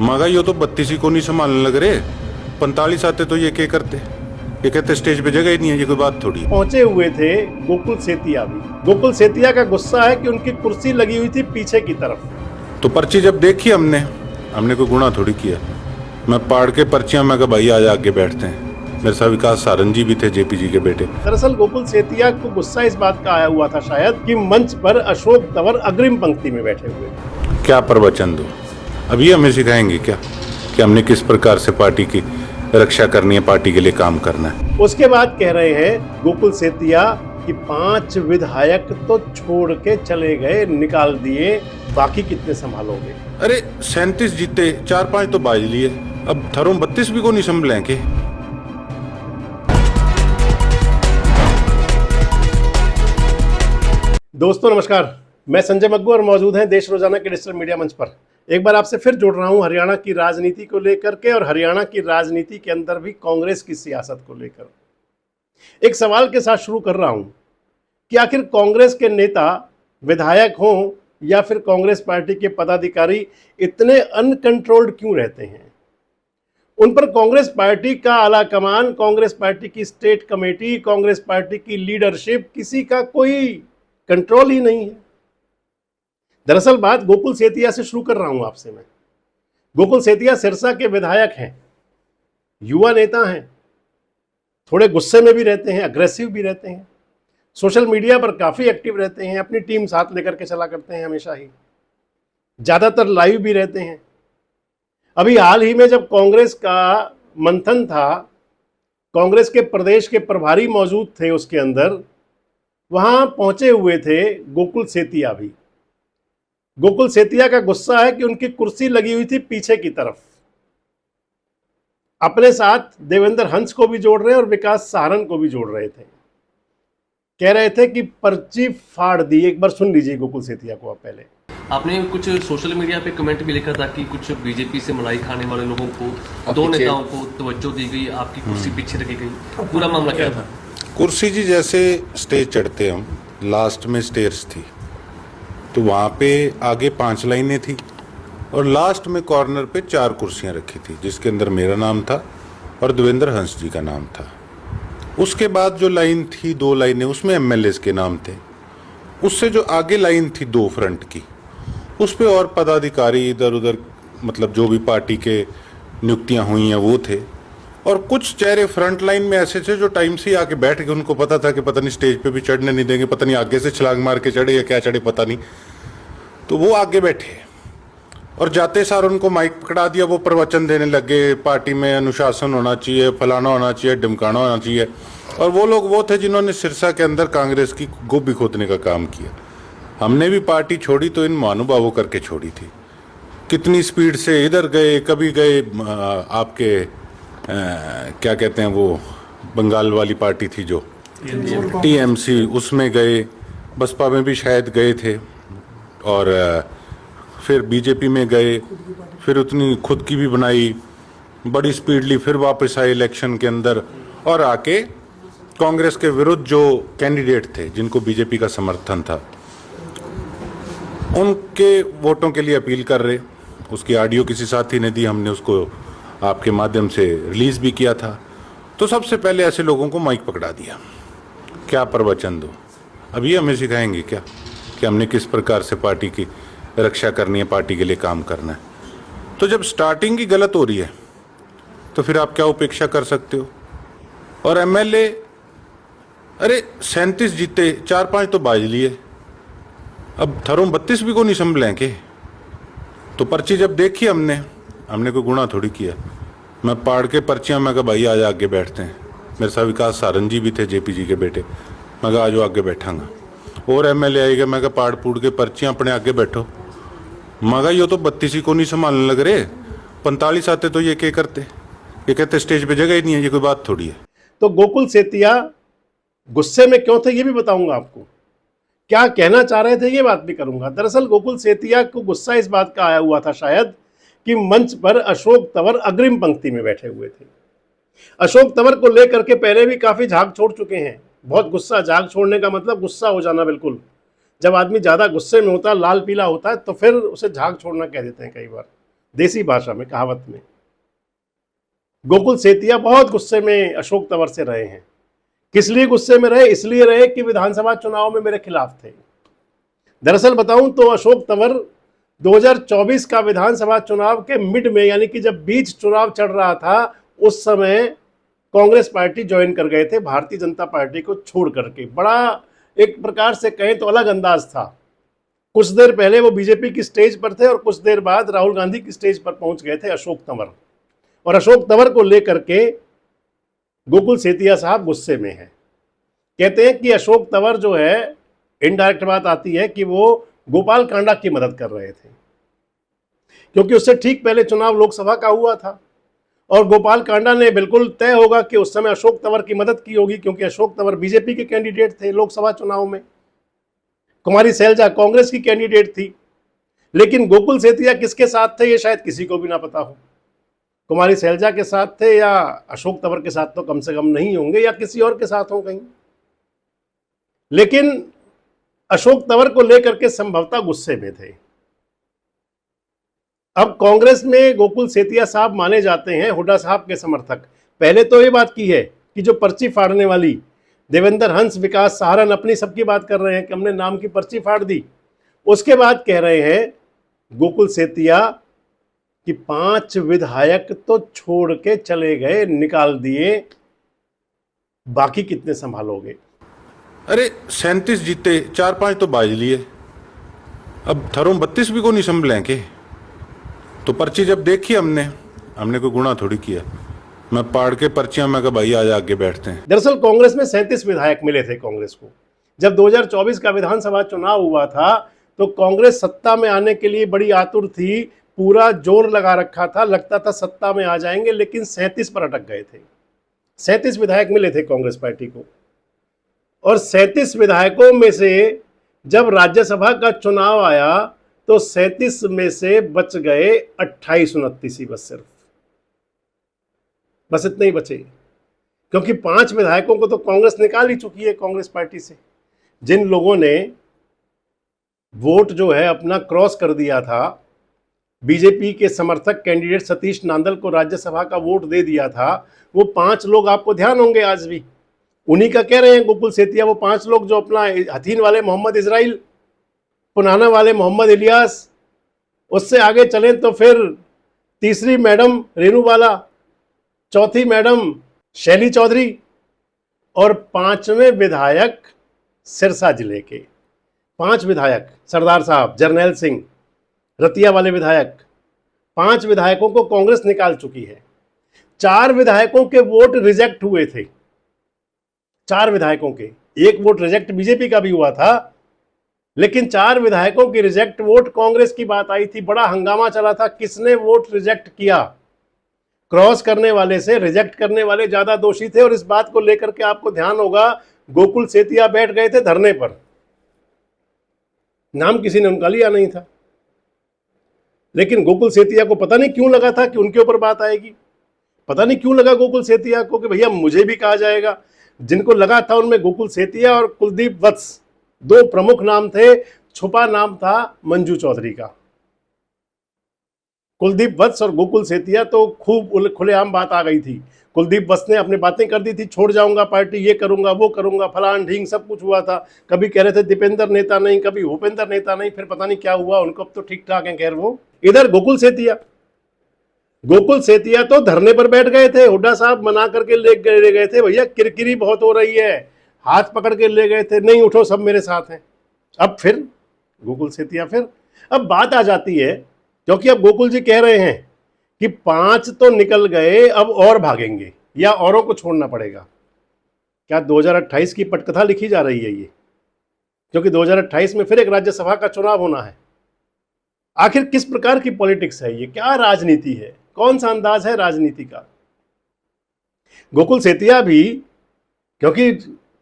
मगर ये तो 32 ही को नहीं संभालने लग रहे। 45 आते तो ये क्या करते। ये कहते स्टेज पे जगह ही नहीं है, ये कोई बात थोड़ी। पहुंचे हुए थे गोकुल सेतिया भी। गोकुल सेतिया का गुस्सा है कि उनकी कुर्सी लगी हुई थी पीछे की तरफ। तो पर्ची जब देखी हमने कोई गुनाह थोड़ी किया। मैं पाड़ के पर्चियां, मैं कहा भाई आज आगे बैठते हैं। मेरे साथ विकास सारंग जी भी थे, जेपी जी के बेटे। दरअसल गोकुल सेतिया को गुस्सा इस बात का आया हुआ था शायद कि मंच पर अशोक तंवर अग्रिम पंक्ति में बैठे हुए थे। क्या प्रवचन दो, अभी हमें सिखाएंगे क्या कि हमने किस प्रकार से पार्टी की रक्षा करनी है, पार्टी के लिए काम करना है। उसके बाद कह रहे हैं गोकुल सेतिया कि 5 विधायक तो छोड़ के चले गए, निकाल दिए, बाकी कितने संभालोगे। अरे 37 जीते, 4-5 तो बाज लिए, अब थरों 32 भी को नहीं संभलेंगे। दोस्तों नमस्कार, मैं संजय मग्गू और मौजूद हैं देश रोजाना के डिजिटल मीडिया मंच पर। एक बार आपसे फिर जुड़ रहा हूं हरियाणा की राजनीति को लेकर के और हरियाणा की राजनीति के अंदर भी कांग्रेस की सियासत को लेकर। एक सवाल के साथ शुरू कर रहा हूं कि आखिर कांग्रेस के नेता, विधायक हों या फिर कांग्रेस पार्टी के पदाधिकारी इतने अनकंट्रोल्ड क्यों रहते हैं। उन पर कांग्रेस पार्टी का आला कमान, कांग्रेस पार्टी की स्टेट कमेटी, कांग्रेस पार्टी की लीडरशिप, किसी का कोई कंट्रोल ही नहीं है। दरअसल बात गोकुल सेतिया से शुरू कर रहा हूं आपसे मैं। गोकुल सेतिया सिरसा के विधायक हैं, युवा नेता हैं, थोड़े गुस्से में भी रहते हैं, अग्रेसिव भी रहते हैं, सोशल मीडिया पर काफी एक्टिव रहते हैं, अपनी टीम साथ लेकर के चला करते हैं हमेशा ही, ज्यादातर लाइव भी रहते हैं। अभी हाल ही में जब कांग्रेस का मंथन था, कांग्रेस के प्रदेश के प्रभारी मौजूद थे उसके अंदर, वहां पहुंचे हुए थे गोकुल सेतिया भी। गोकुल सेतिया का गुस्सा है कि उनकी कुर्सी लगी हुई थी पीछे की तरफ। अपने साथ देवेंद्र हंस को भी जोड़ रहे हैं और विकास सारंग को भी जोड़ रहे थे। कह रहे थे कि पर्ची फाड़ दी। एक बार सुन लीजिए गोकुल सेतिया को आप पहले। आपने कुछ सोशल मीडिया पे कमेंट भी लिखा था कि कुछ बीजेपी से मलाई खाने वाले लोगों को, 2 नेताओं को तवज्जो दी गई, आपकी कुर्सी पीछे रखी गई, पूरा मामला क्या था? कुर्सी जी, जैसे स्टेज चढ़ते हम, लास्ट में स्टेयर्स थी, तो वहाँ पे आगे 5 लाइनें थी और लास्ट में कॉर्नर पे 4 कुर्सियाँ रखी थी, जिसके अंदर मेरा नाम था और देवेंद्र हंस जी का नाम था। उसके बाद जो लाइन थी, 2 लाइनें, उसमें एमएलएस के नाम थे। उससे जो आगे लाइन थी 2 फ्रंट की, उस पे और पदाधिकारी इधर उधर, मतलब जो भी पार्टी के नियुक्तियाँ हुई हैं वो थे। और कुछ चेहरे फ्रंट लाइन में ऐसे थे जो टाइम से ही आके बैठ गए, उनको पता था कि पता नहीं स्टेज पे भी चढ़ने नहीं देंगे, पता नहीं आगे से छलांग मार के चढ़े या क्या चढ़े पता नहीं, तो वो आगे बैठे और जाते सार उनको माइक पकड़ा दिया। वो प्रवचन देने लगे, पार्टी में अनुशासन होना चाहिए, फलाना होना चाहिए, ढिमकाना होना चाहिए। और वो लोग वो थे जिन्होंने सिरसा के अंदर कांग्रेस की गोभी खोदने का काम किया। हमने भी पार्टी छोड़ी तो इन महानुभावों करके छोड़ी थी। कितनी स्पीड से इधर गए, कभी गए आपके क्या कहते हैं वो बंगाल वाली पार्टी थी जो टीएमसी, उसमें गए, बसपा में भी शायद गए थे, और फिर बीजेपी में गए, फिर उतनी खुद की भी बनाई, बड़ी स्पीडली फिर वापस आए इलेक्शन के अंदर और आके कांग्रेस के विरुद्ध जो कैंडिडेट थे जिनको बीजेपी का समर्थन था उनके वोटों के लिए अपील कर रहे। उसकी ऑडियो किसी साथी ने दी, हमने उसको आपके माध्यम से रिलीज भी किया था। तो सबसे पहले ऐसे लोगों को माइक पकड़ा दिया। क्या प्रवचन दो, अभी हमें सिखाएंगे क्या कि हमने किस प्रकार से पार्टी की रक्षा करनी है, पार्टी के लिए काम करना है। तो जब स्टार्टिंग ही गलत हो रही है तो फिर आप क्या उपेक्षा कर सकते हो। और एमएलए, अरे 37 जीते, 4-5 तो बाज लिए, अब थरों 32 भी को नहीं संभलेंगे। तो पर्ची जब देखी हमने कोई गुनाह थोड़ी किया। मैं पाड़ के पर्चियां, मैं कहा भाई आज आगे बैठते हैं। मेरे साथ विकास सारंग जी भी थे, जेपी जी के बेटे। मैं कहा आज आगे बैठांगा। और एमएलए आएगा, मैं कहा पाड़ पूड़ के पर्चियां अपने आगे बैठो। मगर ये तो 32 ही को नहीं संभालने लग रहे। 45 आते तो ये क्या करते। ये कहते स्टेज पे जगह ही नहीं है, ये कोई बात थोड़ी है। तो गोकुल सेतिया गुस्से में क्यों थे ये भी बताऊंगा आपको, क्या कहना चाह रहे थे ये बात भी करूंगा। दरअसल गोकुल सेतिया को गुस्सा इस बात का आया हुआ था शायद कि मंच पर अशोक तंवर अग्रिम पंक्ति में बैठे हुए थे। अशोक तंवर को लेकर के पहले भी काफी झाग छोड़ चुके हैं। बहुत गुस्सा, झाग छोड़ने का मतलब गुस्सा हो जाना। बिल्कुल, जब आदमी ज्यादा गुस्से में होता है, लाल पीला होता है, तो फिर उसे झाग छोड़ना कह देते हैं कई बार। देसी भाषा में, कहावत में। गोकुल सेतिया बहुत गुस्से में अशोक तंवर से रहे हैं। किस लिए गुस्से में रहे? इसलिए रहे कि विधानसभा चुनाव में मेरे खिलाफ थे। दरअसल बताऊं तो अशोक तंवर 2024 का विधानसभा चुनाव के मिड में, यानी कि जब बीच चुनाव चल रहा था, उस समय कांग्रेस पार्टी ज्वाइन कर गए थे, भारतीय जनता पार्टी को छोड़ करके। बड़ा एक प्रकार से कहें तो अलग अंदाज था। कुछ देर पहले वो बीजेपी की स्टेज पर थे और कुछ देर बाद राहुल गांधी की स्टेज पर पहुंच गए थे अशोक तंवर। और अशोक तंवर को लेकर के गोकुल सेतिया साहब गुस्से में हैं। कहते हैं कि अशोक तंवर जो है, इनडायरेक्ट बात आती है कि वो गोपाल कांडा की मदद कर रहे थे, क्योंकि उससे ठीक पहले चुनाव लोकसभा का हुआ था और गोपाल कांडा ने, बिल्कुल तय होगा कि उस समय अशोक तंवर की मदद की होगी, क्योंकि अशोक तंवर बीजेपी के कैंडिडेट थे लोकसभा चुनाव में, कुमारी सैलजा कांग्रेस की कैंडिडेट थी। लेकिन गोकुल सेतिया किसके साथ थे ये शायद किसी को भी ना पता हो। कुमारी सैलजा के साथ थे या अशोक तंवर के साथ तो कम से कम नहीं होंगे, या किसी और के साथ हो कहीं। लेकिन अशोक तंवर को लेकर के संभवतः गुस्से में थे। अब कांग्रेस में गोकुल सेतिया साहब माने जाते हैं हुड्डा साहब के समर्थक। पहले तो ये बात की है कि जो पर्ची फाड़ने वाली देवेंद्र हंस, विकास सहारन अपनी सबकी बात कर रहे हैं कि हमने नाम की पर्ची फाड़ दी। उसके बाद कह रहे हैं गोकुल सेतिया कि 5 विधायक तो छोड़ के चले गए, निकाल दिए, बाकी कितने संभालोगे? अरे 37 जीते, 4-5 तो बाज लिए, अब थरों 32 भी को नहीं संभलेंगे। तो पर्ची जब देखी हमने कोई गुना थोड़ी किया। मैं पाड़ के पर्चियां, मैं कहा भाई आज आगे बैठते हैं। दरअसल कांग्रेस में 37 विधायक मिले थे कांग्रेस को। जब 2024 का विधानसभा चुनाव हुआ था तो कांग्रेस सत्ता में आने के लिए बड़ी आतुर थी, पूरा जोर लगा रखा था, लगता था सत्ता में आ जाएंगे, लेकिन 37 पर अटक गए थे। 37 विधायक मिले थे कांग्रेस पार्टी को, और 37 विधायकों में से जब राज्यसभा का चुनाव आया तो 37 में से बच गए 28-29 ही, बस इतने ही बचे। क्योंकि 5 विधायकों को तो कांग्रेस निकाल ही चुकी है कांग्रेस पार्टी से। जिन लोगों ने वोट जो है अपना क्रॉस कर दिया था, बीजेपी के समर्थक कैंडिडेट सतीश नांदल को राज्यसभा का वोट दे दिया था, वो 5 लोग आपको ध्यान होंगे आज भी, उन्हीं का कह रहे हैं गोकुल सेतिया। वो 5 लोग जो अपना हथीन वाले मोहम्मद इजराइल, पुनाना वाले मोहम्मद इलियास, उससे आगे चलें तो फिर तीसरी मैडम रेणुबाला, चौथी मैडम शैली चौधरी, और 5वें विधायक सिरसा जिले के 5 विधायक, सरदार साहब, जरनैल सिंह, रतिया वाले विधायक, 5 विधायकों को कांग्रेस निकाल चुकी है। 4 विधायकों के वोट रिजेक्ट हुए थे, 4 विधायकों के। एक वोट रिजेक्ट बीजेपी का भी हुआ था, लेकिन 4 विधायकों की रिजेक्ट वोट कांग्रेस की बात आई थी। बड़ा हंगामा चला था, किसने वोट रिजेक्ट किया। क्रॉस करने वाले से रिजेक्ट करने वाले ज्यादा दोषी थे, और इस बात को लेकर के आपको ध्यान होगा गोकुल सेतिया बैठ गए थे धरने पर। नाम किसी ने उनका लिया नहीं था, लेकिन गोकुल सेतिया को पता नहीं क्यों लगा था कि उनके ऊपर बात आएगी। पता नहीं क्यों लगा गोकुल सेतिया को कि भैया मुझे भी कहा जाएगा। जिनको लगा था उनमें गोकुल सेतिया और कुलदीप वत्स 2 प्रमुख नाम थे। छुपा नाम था मंजू चौधरी का। कुलदीप वत्स और गोकुल सेतिया तो खूब खुलेआम बात आ गई थी। कुलदीप वत्स ने अपनी बातें कर दी थी, छोड़ जाऊंगा पार्टी, ये करूंगा वो करूंगा, फलान ढींग सब कुछ हुआ था। कभी कह रहे थे दीपेंद्र नेता नहीं, कभी भूपेंद्र नेता नहीं, फिर पता नहीं क्या हुआ उनको, अब तो ठीक ठाक है खैर वो। इधर गोकुल सेतिया तो धरने पर बैठ गए थे। हुड्डा साहब मना करके ले गए थे, भैया किरकिरी बहुत हो रही है, हाथ पकड़ के ले गए थे, नहीं उठो सब मेरे साथ हैं। अब फिर गोकुल सेतिया, फिर अब बात आ जाती है, क्योंकि अब गोकुल जी कह रहे हैं कि 5 तो निकल गए, अब और भागेंगे या औरों को छोड़ना पड़ेगा। क्या 2028 की पटकथा लिखी जा रही है ये? क्योंकि 2028 में फिर एक राज्यसभा का चुनाव होना है। आखिर किस प्रकार की पॉलिटिक्स है ये? क्या राजनीति है? कौन सा अंदाज है राजनीति का? गोकुल सेतिया भी क्योंकि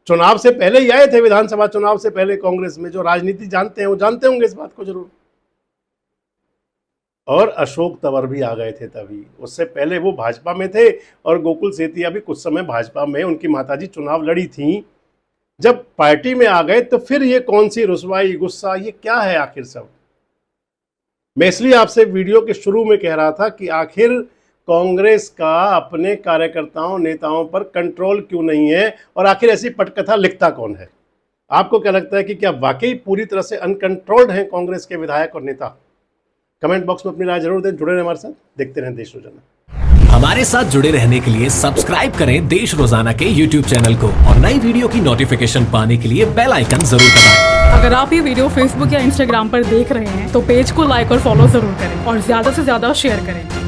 चुनाव से पहले ही आए थे, विधानसभा चुनाव से पहले कांग्रेस में, जो राजनीति जानते हैं वो जानते होंगे इस बात को जरूर। और अशोक तंवर भी आ गए थे तभी, उससे पहले वो भाजपा में थे, और गोकुल सेतिया भी कुछ समय भाजपा में, उनकी माताजी चुनाव लड़ी थी। जब पार्टी में आ गए तो फिर ये कौन सी रुसवाई, गुस्सा, ये क्या है आखिर सब? मैं इसलिए आपसे वीडियो के शुरू में कह रहा था कि आखिर कांग्रेस का अपने कार्यकर्ताओं नेताओं पर कंट्रोल क्यों नहीं है और आखिर ऐसी पटकथा लिखता कौन है। आपको क्या लगता है कि क्या वाकई पूरी तरह से अनकंट्रोल्ड हैं कांग्रेस के विधायक और नेता? कमेंट बॉक्स में अपनी राय जरूर दें। जुड़े रहें हमारे साथ, देखते रहें देश रोजाना। हमारे साथ जुड़े रहने के लिए सब्सक्राइब करें देश रोजाना के YouTube चैनल को और नई वीडियो की नोटिफिकेशन पाने के लिए बेल आइकन जरूर दबाएं। अगर आप ये वीडियो फेसबुक या इंस्टाग्राम पर देख रहे हैं तो पेज को लाइक और फॉलो जरूर करें और ज्यादा से ज्यादा शेयर करें।